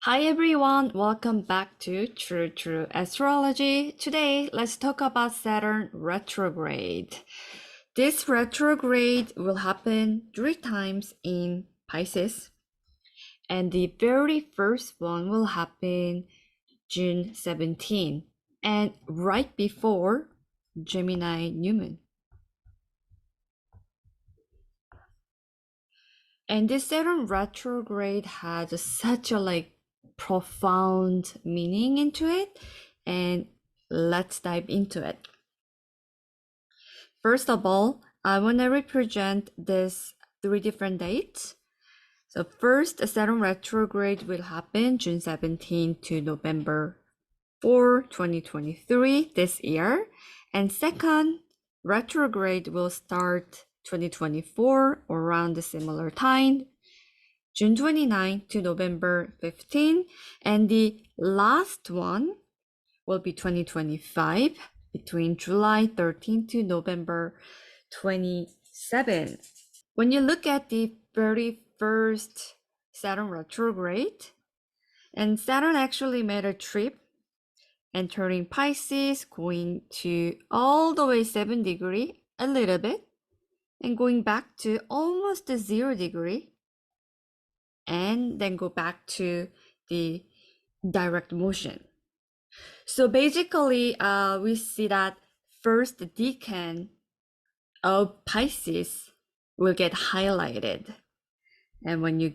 Hi everyone, welcome back to True Astrology. Today, let's talk about Saturn retrograde. This retrograde will happen 3 times in Pisces, and the very first one will happen June 17, and right before Gemini new moon. And this Saturn retrograde has such a profound meaning into it, and let's dive into it. First of all, I want to represent this 3 different dates. So first, Saturn retrograde will happen June 17 to November 4, 2023 this year. And second, retrograde will start 2024 around the similar time, June 29 to November 15, and the last one will be 2025 between July 13 to November 27. When you look at the very first Saturn retrograde, and Saturn actually made a trip entering Pisces, going to all the way 7 degree, a little bit, and going back to almost 0 degree, and then go back to the direct motion. So basically, we see that first decan of Pisces will get highlighted. And when you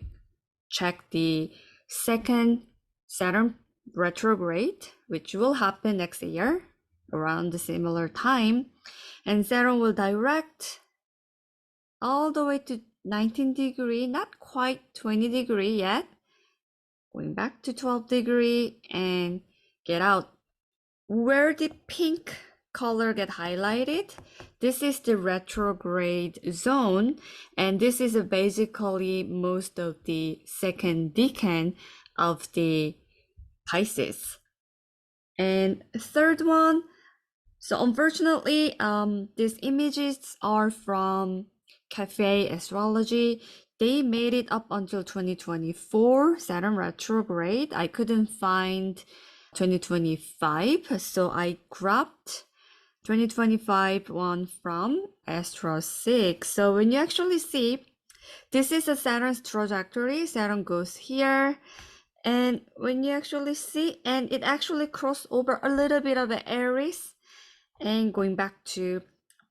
check the second Saturn retrograde, which will happen next year around the similar time, and Saturn will direct all the way to 19 degree, not quite 20 degree yet, going back to 12 degree and get out. Where the pink color get highlighted, this is the retrograde zone, and this is basically most of the second decan of the Pisces. And third one, so unfortunately, these images are from Cafe Astrology. They made it up until 2024 Saturn retrograde. I couldn't find 2025, so I grabbed 2025 one from Astro 6. So when you actually see, this is a Saturn's trajectory. Saturn goes here, and when you actually see, and it actually crossed over a little bit of Aries and going back to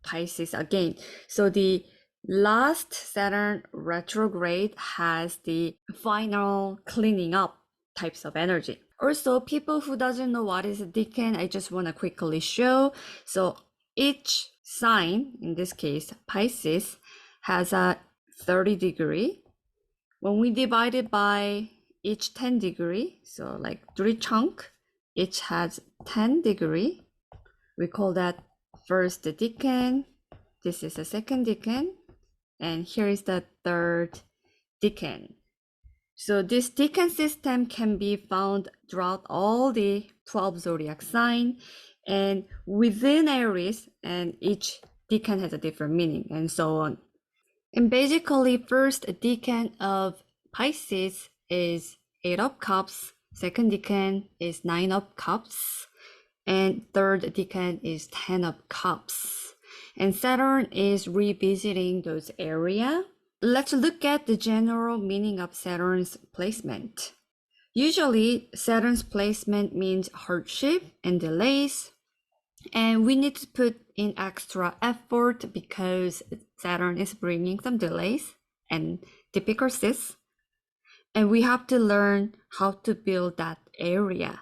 Pisces again. So the last Saturn retrograde has the final cleaning up types of energy. Also, people who doesn't know what is a decan, I just want to quickly show. So each sign, in this case Pisces, has a 30 degree. When we divide it by each 10 degree, so like 3 chunk, each has 10 degree. We call that first decan. This is the second decan, and here is the third decan. So this decan system can be found throughout all the 12 zodiac sign, and within Aries, and each decan has a different meaning, and so on. And basically, first decan of Pisces is 8 of Cups, second decan is 9 of Cups, and third decan is 10 of Cups. And Saturn is revisiting those areas. Let's look at the general meaning of Saturn's placement. Usually, Saturn's placement means hardship and delays, and we need to put in extra effort because Saturn is bringing some delays and difficulties, and we have to learn how to build that area.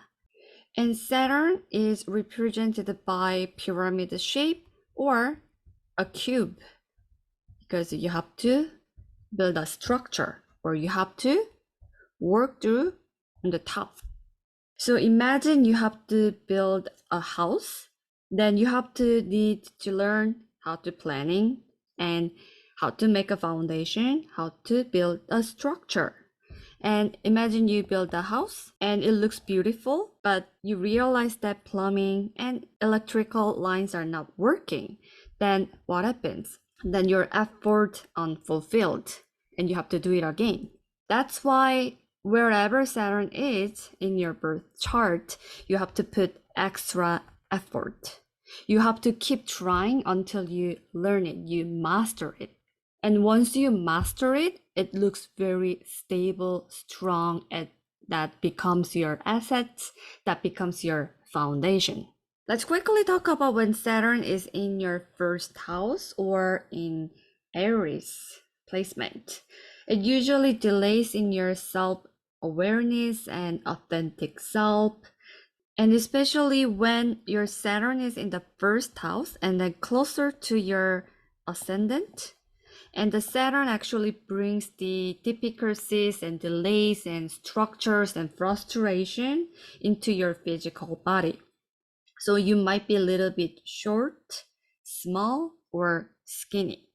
And Saturn is represented by pyramid shape or a cube, because you have to build a structure, or you have to work through on the top. So imagine you have to build a house, then you have to need to learn how to planning and how to make a foundation, how to build a structure. And imagine you build a house and it looks beautiful, but you realize that plumbing and electrical lines are not working. Then what happens? Then your effort unfulfilled and you have to do it again. That's why wherever Saturn is in your birth chart, you have to put extra effort. You have to keep trying until you learn it, you master it. And once you master it, it looks very stable, strong, and that becomes your assets, that becomes your foundation. Let's quickly talk about when Saturn is in your first house or in Aries placement. It usually delays in your self-awareness and authentic self. And especially when your Saturn is in the first house and then closer to your ascendant. And the Saturn actually brings the difficulties and delays and structures and frustration into your physical body. So you might be a little bit short, small, or skinny.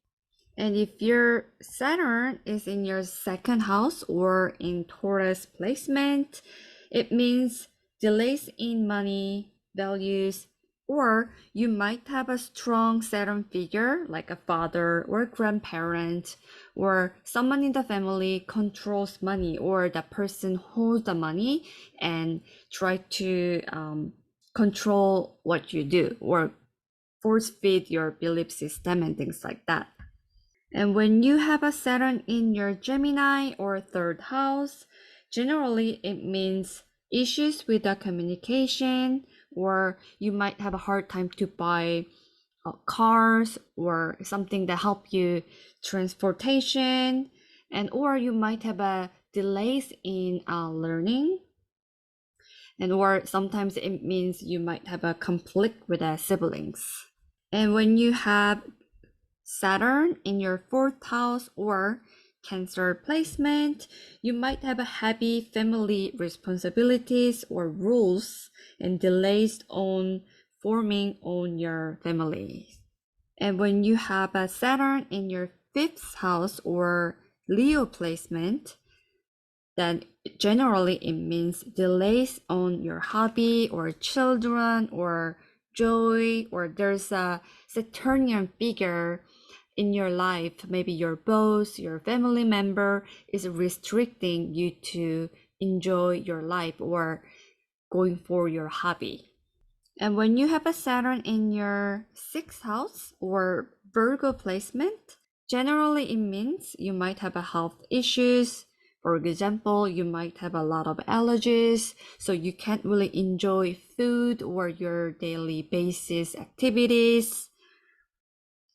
And if your Saturn is in your second house or in Taurus placement, it means delays in money, values, or you might have a strong Saturn figure like a father or a grandparent, or someone in the family controls money, or the person holds the money and try to control what you do or force feed your belief system and things like that. And when you have a Saturn in your Gemini or third house, generally it means issues with the communication, or you might have a hard time to buy cars or something that help you transportation, and or you might have a delays in learning, and or sometimes it means you might have a conflict with siblings. And when you have Saturn in your fourth house or Cancer placement, you might have a heavy family responsibilities or rules and delays on forming on your family. And when you have a Saturn in your fifth house or Leo placement, then generally it means delays on your hobby or children or joy, or there's a Saturnian figure in your life, maybe your boss, your family member is restricting you to enjoy your life or going for your hobby. And when you have a Saturn in your sixth house or Virgo placement, generally it means you might have a health issues. For example, you might have a lot of allergies, so you can't really enjoy food or your daily basis activities.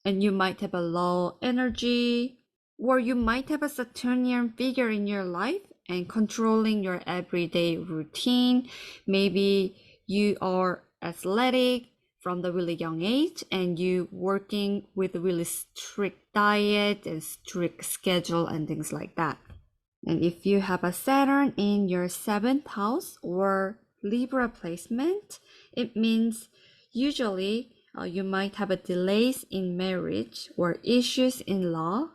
And you might have a low energy, or you might have a Saturnian figure in your life and controlling your everyday routine. Maybe you are athletic from the really young age and you working with a really strict diet and strict schedule and things like that. And if you have a Saturn in your seventh house or Libra placement, it means usually you might have a delays in marriage or issues in law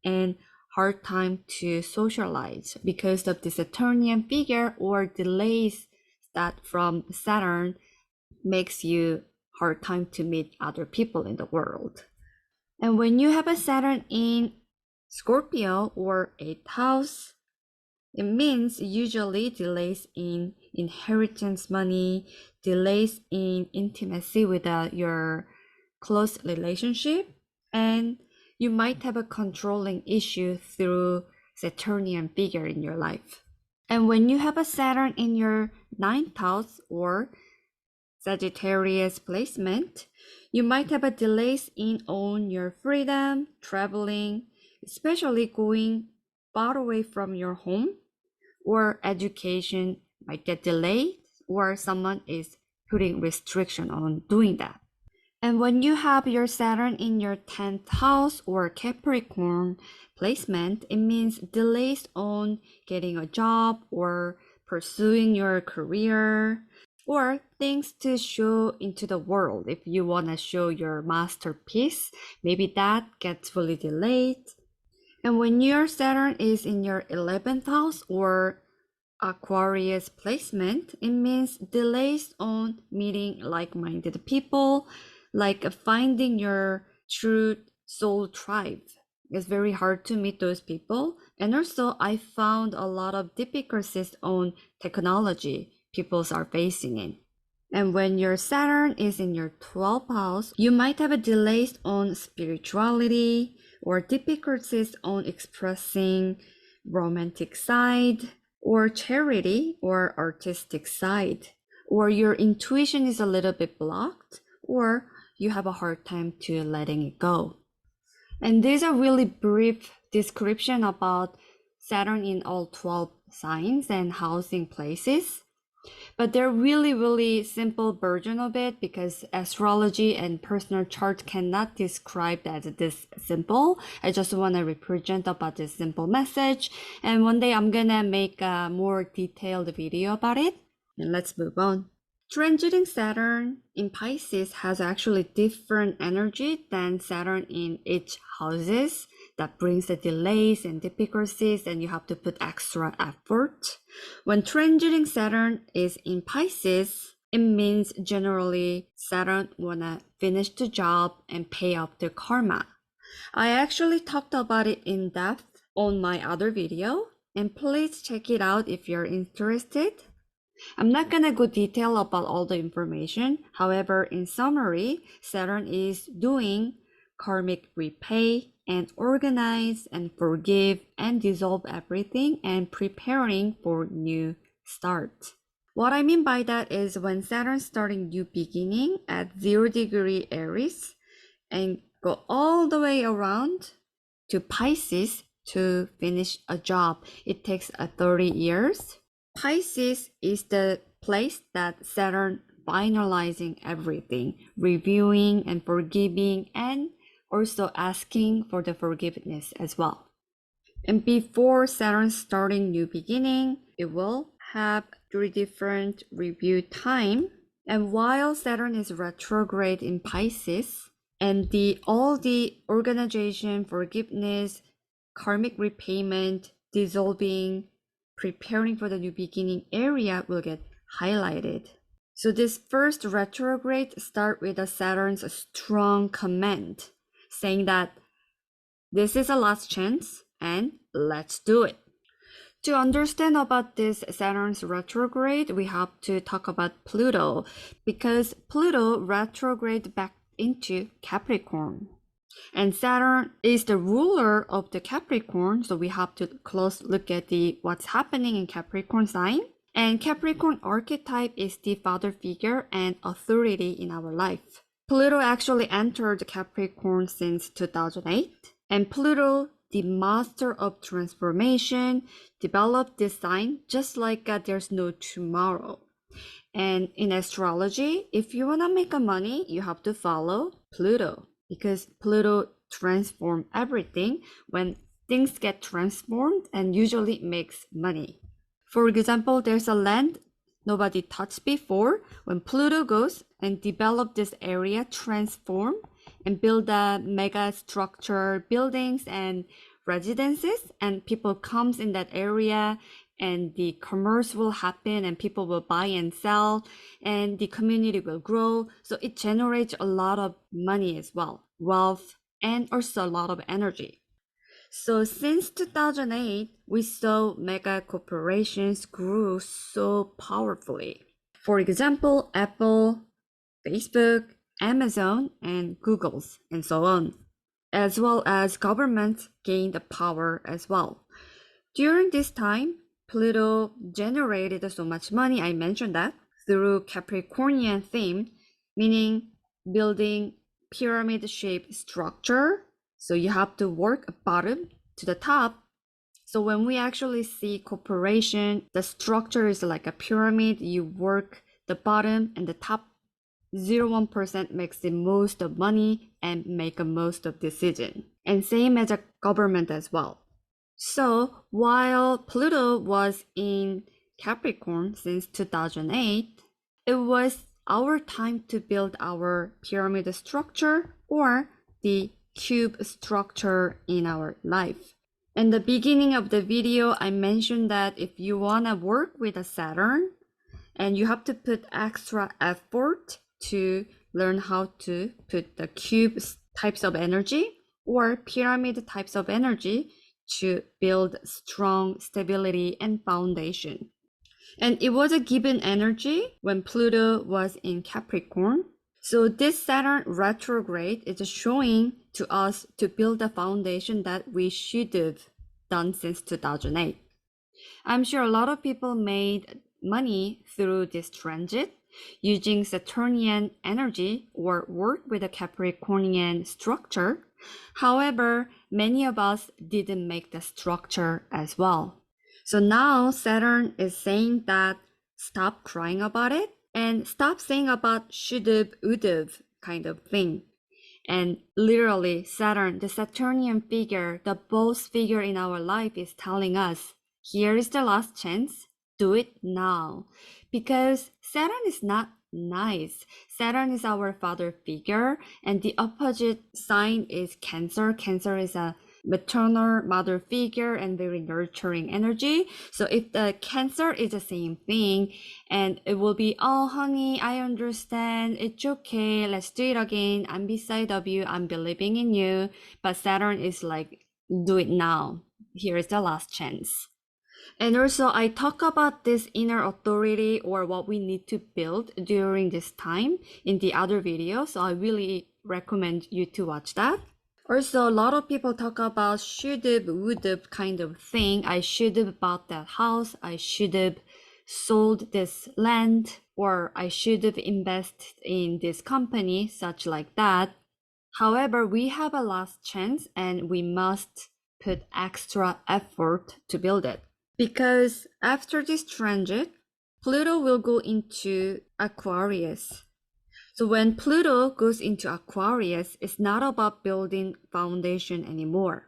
and hard time to socialize because of the Saturnian figure, or delays that from Saturn makes you hard time to meet other people in the world. And when you have a Saturn in Scorpio or 8th house, it means usually delays in inheritance money, delays in intimacy with your close relationship, and you might have a controlling issue through Saturnian figure in your life. And when you have a Saturn in your 9th house or Sagittarius placement, you might have a delays in own your freedom, traveling, especially going far away from your home, or education might get delayed, or someone is putting restriction on doing that. And when you have your Saturn in your 10th house or Capricorn placement, it means delays on getting a job or pursuing your career, or things to show into the world. If you want to show your masterpiece, maybe that gets really delayed. And when your Saturn is in your 11th house or Aquarius placement, it means delays on meeting like-minded people, like finding your true soul tribe. It's very hard to meet those people And also, I found a lot of difficulties on technology people are facing in. And when your Saturn is in your 12th house, you might have a delays on spirituality or difficulties on expressing romantic side or charity or artistic side, or your intuition is a little bit blocked, or you have a hard time to letting it go. And these are really brief description about Saturn in all 12 signs and housing places. But they're really simple version of it because astrology and personal chart cannot describe as this simple. I just want to represent about this simple message. And one day I'm gonna make a more detailed video about it. And let's move on. Transiting Saturn in Pisces has actually different energy than Saturn in each houses. That brings the delays and difficulties, and you have to put extra effort. When transiting Saturn is in Pisces, it means generally Saturn wanna finish the job and pay off the karma. I actually talked about it in depth on my other video, and please check it out if you're interested. I'm not gonna go detail about all the information. However, in summary, Saturn is doing karmic repay and organize and forgive and dissolve everything and preparing for new start. What I mean by that is when Saturn starting new beginning at 0° Aries and go all the way around to Pisces to finish a job, it takes 30 years. Pisces is the place that Saturn finalizing everything, reviewing and forgiving, and also asking for the forgiveness as well. And before Saturn starting new beginning, it will have 3 different review time. And while Saturn is retrograde in Pisces, and all the organization, forgiveness, karmic repayment, dissolving, preparing for the new beginning area will get highlighted. So this first retrograde start with a Saturn's strong command, saying that this is a last chance and let's do it. To understand about this Saturn's retrograde, we have to talk about Pluto, because Pluto retrograde back into Capricorn. And Saturn is the ruler of the Capricorn, so we have to close look at what's happening in Capricorn sign. And Capricorn archetype is the father figure and authority in our life. Pluto actually entered Capricorn since 2008, and Pluto, the master of transformation, developed this sign just like there's no tomorrow. And in astrology, if you want to make money, you have to follow Pluto, because Pluto transforms everything. When things get transformed, and usually makes money. For example, there's a land nobody touched before. When Pluto goes and develop this area, transform and build a mega structure, buildings and residences, and people comes in that area, and the commerce will happen and people will buy and sell and the community will grow. So it generates a lot of money as well, wealth, and also a lot of energy. So since 2008, we saw mega corporations grew so powerfully. For example, Apple, Facebook, Amazon, and Google's, and so on, as well as governments gained power as well. During this time, Pluto generated so much money, I mentioned that, through Capricornian theme, meaning building pyramid-shaped structure. So you have to work bottom to the top. So when we actually see corporation, the structure is like a pyramid. You work the bottom and the top. 0.1% makes the most of money and make the most of decision. And same as a government as well. So while Pluto was in Capricorn since 2008, it was our time to build our pyramid structure or the cube structure in our life. In the beginning of the video, I mentioned that if you want to work with a Saturn, and you have to put extra effort to learn how to put the cube types of energy or pyramid types of energy to build strong stability and foundation. And it was a given energy when Pluto was in Capricorn. So this Saturn retrograde is showing to us to build a foundation that we should have done since 2008. I'm sure a lot of people made money through this transit using Saturnian energy or work with a Capricornian structure. However, many of us didn't make the structure as well. So now Saturn is saying that stop crying about it and stop saying about should've, would've kind of thing. And literally Saturn, the Saturnian figure, the boss figure in our life is telling us, here is the last chance, do it now. Because Saturn is not nice. Saturn is our father figure, and the opposite sign is Cancer. Cancer is a maternal mother figure and very nurturing energy. So if the Cancer is the same thing, and it will be, oh honey, I understand, it's okay, let's do it again, I'm beside of you, I'm believing in you. But Saturn is like, do it now, here is the last chance. And also I talk about this inner authority or what we need to build during this time in the other video, so I really recommend you to watch that. Also, a lot of people talk about should've, would've kind of thing. I should've bought that house, I should've sold this land, or I should've invested in this company, such like that. However, we have a last chance and we must put extra effort to build it. Because after this transit, Pluto will go into Aquarius. So when Pluto goes into Aquarius, it's not about building foundation anymore.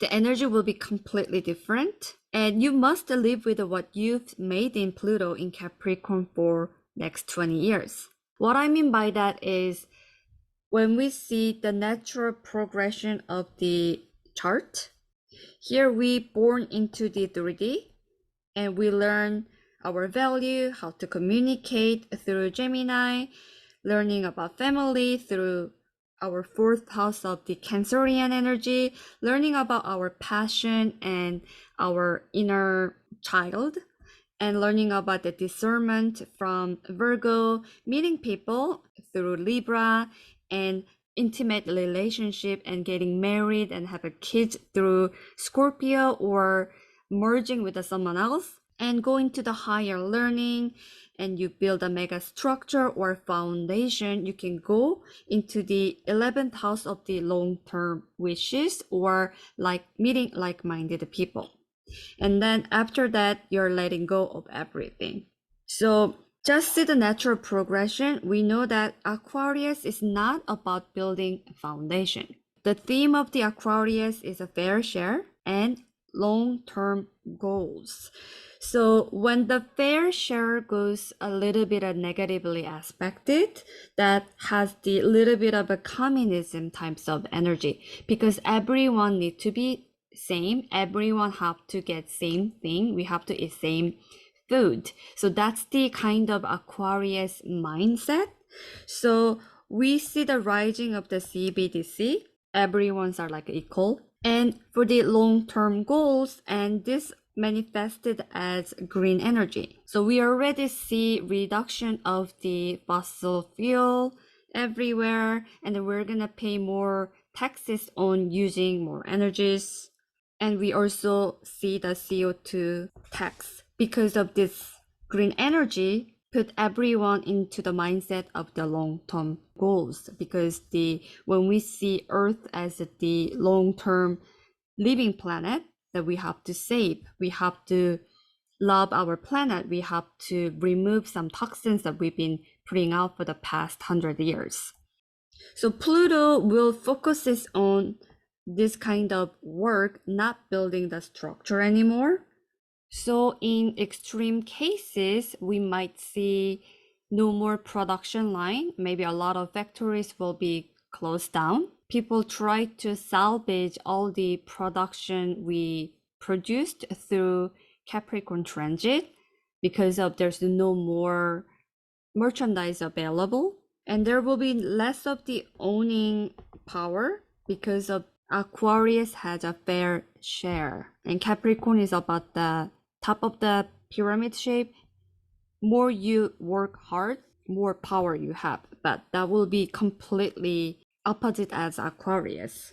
The energy will be completely different, and you must live with what you've made in Pluto in Capricorn for next 20 years. What I mean by that is when we see the natural progression of the chart, here we born into the 3D and we learn our value, how to communicate through Gemini, learning about family through our fourth house of the Cancerian energy, learning about our passion and our inner child, and learning about the discernment from Virgo, meeting people through Libra, and intimate relationship and getting married and have a kid through Scorpio, or merging with someone else and going to the higher learning, and you build a mega structure or foundation. You can go into the 11th house of the long-term wishes or like meeting like-minded people. And then after that, you're letting go of everything. So just see the natural progression. We know that Aquarius is not about building a foundation. The theme of the Aquarius is a fair share and long-term goals. So when the fair share goes a little bit negatively aspected, that has the little bit of a communism types of energy, because everyone need to be same, everyone have to get same thing, we have to eat same food. So that's the kind of Aquarius mindset. So we see the rising of the CBDC, everyone's are like equal. And for the long-term goals, and this manifested as green energy. So we already see reduction of the fossil fuel everywhere, and we're gonna pay more taxes on using more energies. And we also see the CO2 tax because of this green energy put everyone into the mindset of the long-term goals, because when we see Earth as the long-term living planet that we have to save, we have to love our planet, we have to remove some toxins that we've been putting out for the past 100 years. So Pluto will focus on this kind of work, not building the structure anymore. So in extreme cases, we might see no more production line. Maybe a lot of factories will be closed down. People try to salvage all the production we produced through Capricorn transit because of there's no more merchandise available, and there will be less of the owning power because of Aquarius has a fair share, and Capricorn is about the top of the pyramid shape. More you work hard, more power you have, but that will be completely opposite as Aquarius.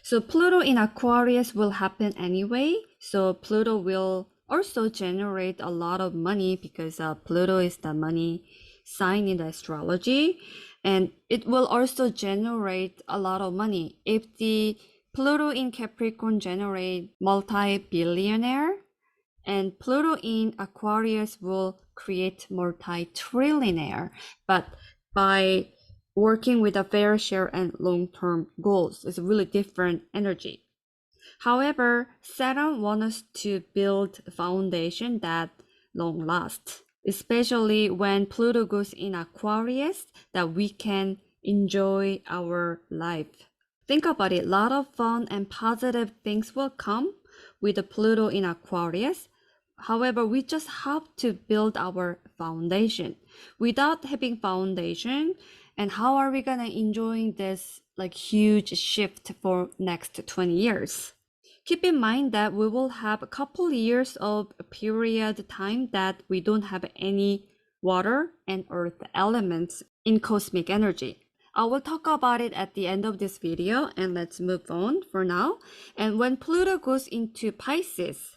So Pluto in Aquarius will happen anyway. So Pluto will also generate a lot of money because Pluto is the money sign in the astrology. And it will also generate a lot of money. If the Pluto in Capricorn generate multi-billionaire, and Pluto in Aquarius will create multi-trillionaire. But by working with a fair share and long-term goals, it's a really different energy. However, Saturn wants us to build a foundation that long lasts, especially when Pluto goes in Aquarius, that we can enjoy our life. Think about it, a lot of fun and positive things will come with the Pluto in Aquarius. However, we just have to build our foundation. Without having foundation, and how are we gonna enjoy this like huge shift for next 20 years? Keep in mind that we will have a couple years of period time that we don't have any water and earth elements in cosmic energy. I will talk about it at the end of this video, and let's move on for now. And when Pluto goes into Pisces,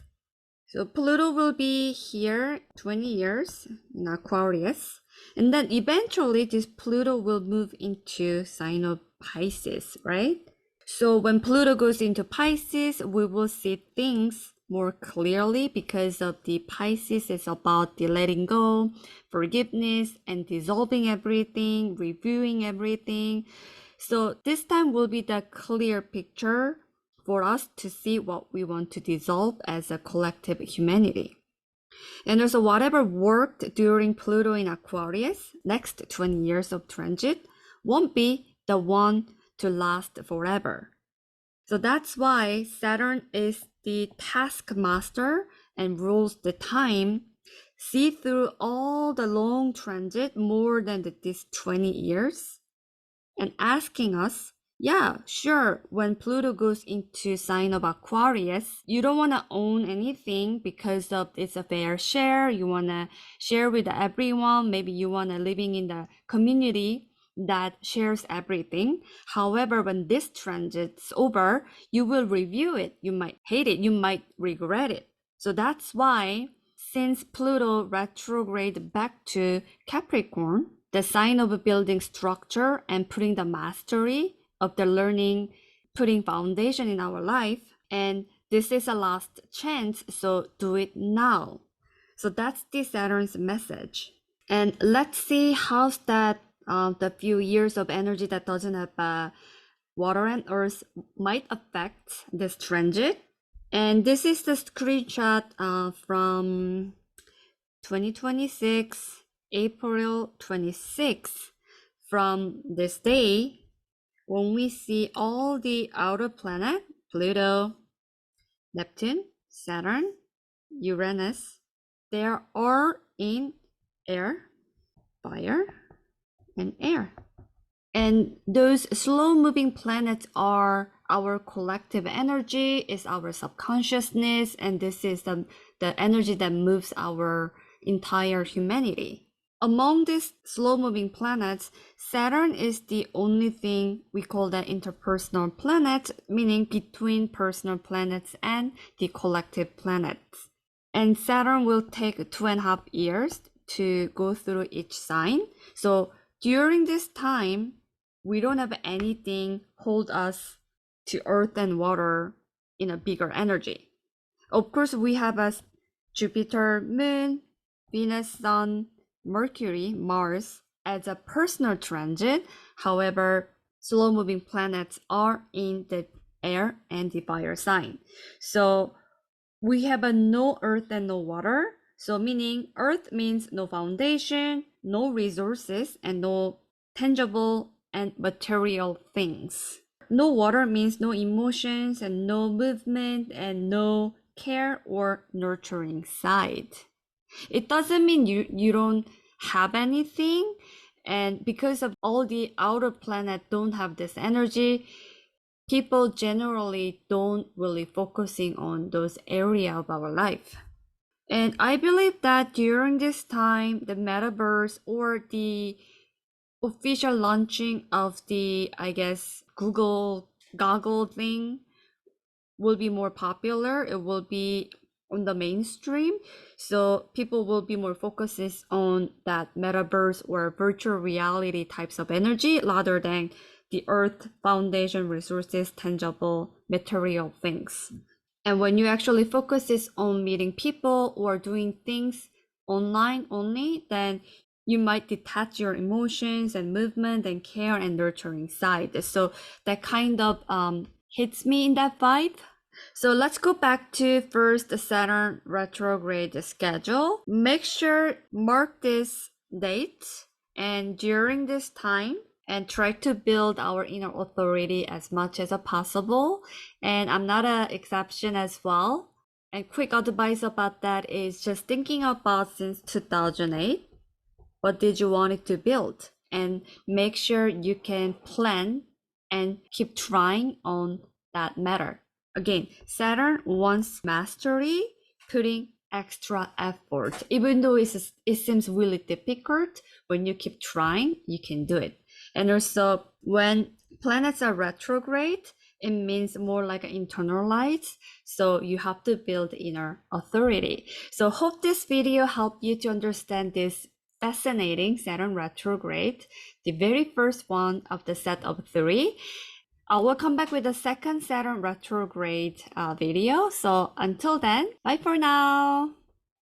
so Pluto will be here 20 years in Aquarius, and then eventually this Pluto will move into sign of Pisces, right? So when Pluto goes into Pisces, we will see things more clearly because of the Pisces is about the letting go, forgiveness, and dissolving everything, reviewing everything. So this time will be the clear picture for us to see what we want to dissolve as a collective humanity. And also whatever worked during Pluto in Aquarius, next 20 years of transit won't be the one to last forever. So that's why Saturn is the taskmaster and rules the time. See through all the long transit more than these 20 years and asking us, yeah, sure, when Pluto goes into sign of Aquarius, you don't want to own anything because of it's a fair share. You want to share with everyone. Maybe you want to living in the community that shares everything. However, when this transit's over, you will review it. You might hate it. You might regret it. So that's why since Pluto retrograde back to Capricorn, the sign of building structure and putting the mastery of the learning, putting foundation in our life. And this is a last chance, so do it now. So that's the Saturn's message. And let's see how's that the few years of energy that doesn't have water and earth might affect this transit. And this is the screenshot from 2026, April 26th. From this day, when we see all the outer planet, Pluto, Neptune, Saturn, Uranus, they are all in air, fire, and air. And those slow moving planets are our collective energy, is our subconsciousness, and this is the energy that moves our entire humanity. Among these slow moving planets, Saturn is the only thing we call the interpersonal planet, meaning between personal planets and the collective planets. And Saturn will take 2.5 years to go through each sign. So during this time, we don't have anything hold us to earth and water in a bigger energy. Of course, we have a Jupiter, Moon, Venus, Sun, Mercury, Mars as a personal transit. However, slow-moving planets are in the air and the fire sign. So we have a no earth and no water. So meaning earth means no foundation, no resources, and no tangible and material things. No water means no emotions and no movement and no care or nurturing side. It doesn't mean you don't have anything, and because of all the outer planet don't have this energy, people generally don't really focusing on those area of our life. And I believe that during this time, the metaverse or the official launching of the, I guess, Google goggle thing will be more popular. It will be on the mainstream. So people will be more focuses on that metaverse or virtual reality types of energy rather than the earth foundation resources, tangible material things. And when you actually focuses on meeting people or doing things online only, then you might detach your emotions and movement and care and nurturing side. So that kind of hits me in that vibe. So let's go back to first the Saturn retrograde schedule. Make sure mark this date and during this time and try to build our inner authority as much as possible. And I'm not an exception as well. And quick advice about that is just thinking about since 2008, what did you want it to build? And make sure you can plan and keep trying on that matter. Again, Saturn wants mastery, putting extra effort. Even though it seems really difficult, when you keep trying, you can do it. And also, when planets are retrograde, it means more like internalized. So you have to build inner authority. So hope this video helped you to understand this fascinating Saturn retrograde, the very first one of the set of 3. We'll come back with the second Saturn retrograde video. So until then, bye for now.